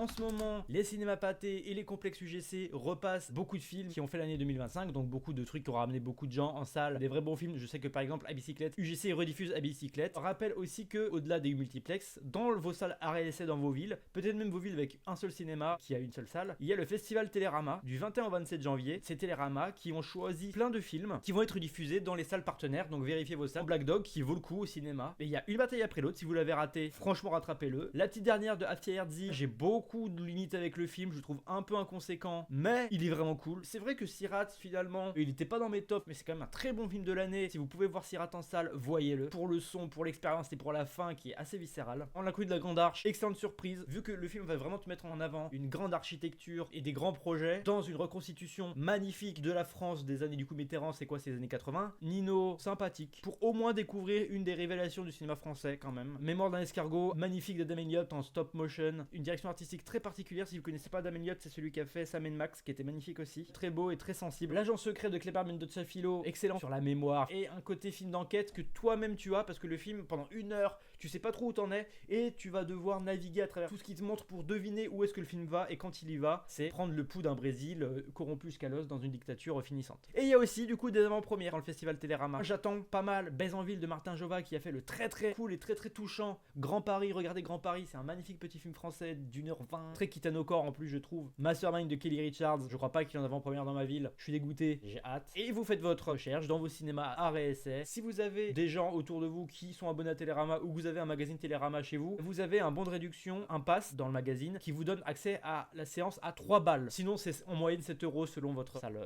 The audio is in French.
En ce moment, les cinémas pâtés et les complexes UGC repassent beaucoup de films qui ont fait l'année 2025, donc beaucoup de trucs qui ont ramené beaucoup de gens en salle, des vrais bons films. Je sais que par exemple à bicyclette, UGC rediffuse à bicyclette. Rappelle aussi que au-delà des multiplex, dans vos salles arrêt essai dans vos villes, peut-être même vos villes avec un seul cinéma qui a une seule salle, il y a le festival Télérama du 21 au 27 janvier. C'est Télérama qui ont choisi plein de films qui vont être diffusés dans les salles partenaires, donc vérifiez vos salles. Black Dog qui vaut le coup au cinéma. Et il y a une bataille après l'autre, si vous l'avez raté, franchement rattrapez-le. La petite dernière de Atia Herzi, j'ai beaucoup de limites avec le film, je le trouve un peu inconséquent, mais il est vraiment cool. C'est vrai que Sirat finalement, il était pas dans mes tops, mais c'est quand même un très bon film de l'année. Si vous pouvez voir Sirat en salle, voyez-le. Pour le son, pour l'expérience et pour la fin qui est assez viscérale. En la couille de la grande arche, excellente surprise, vu que le film va vraiment te mettre en avant une grande architecture et des grands projets dans une reconstitution magnifique de la France des années du coup Mitterrand, c'est quoi, ces années 80. Nino, sympathique, pour au moins découvrir une des révélations du cinéma français quand même. Mémoire d'un escargot, magnifique d'Adam Elliott en stop motion, une direction artistique très particulière. Si vous connaissez pas Adam Elliott, c'est celui qui a fait Sam & Max, qui était magnifique aussi, très beau et très sensible. L'agent secret de Kleber Mendonça Filho, excellent sur la mémoire et un côté film d'enquête que toi-même tu as, parce que le film pendant 1 heure, tu sais pas trop où t'en es et tu vas devoir naviguer à travers tout ce qui te montre pour deviner où est-ce que le film va, et quand il y va, c'est prendre le pouls d'un Brésil corrompu jusqu'à l'os dans une dictature finissante. Et il y a aussi du coup des avant-premières dans le festival Télérama. J'attends pas mal Baise en ville de Martin Jova qui a fait le très cool et très touchant Grand Paris. Regardez Grand Paris, c'est un magnifique petit film français d'1h20, très Kitanokor en plus je trouve. Mastermind de Kelly Richards, je crois pas qu'il y en a avant-première dans ma ville, je suis dégoûté, j'ai hâte. Et vous faites votre recherche dans vos cinémas arrêt essai. Si vous avez des gens autour de vous qui sont abonnés à Télérama ou que vous avez un magazine Télérama chez vous, vous avez un bon de réduction, un pass dans le magazine qui vous donne accès à la séance à 3 balles. Sinon c'est en moyenne 7 € selon votre salle.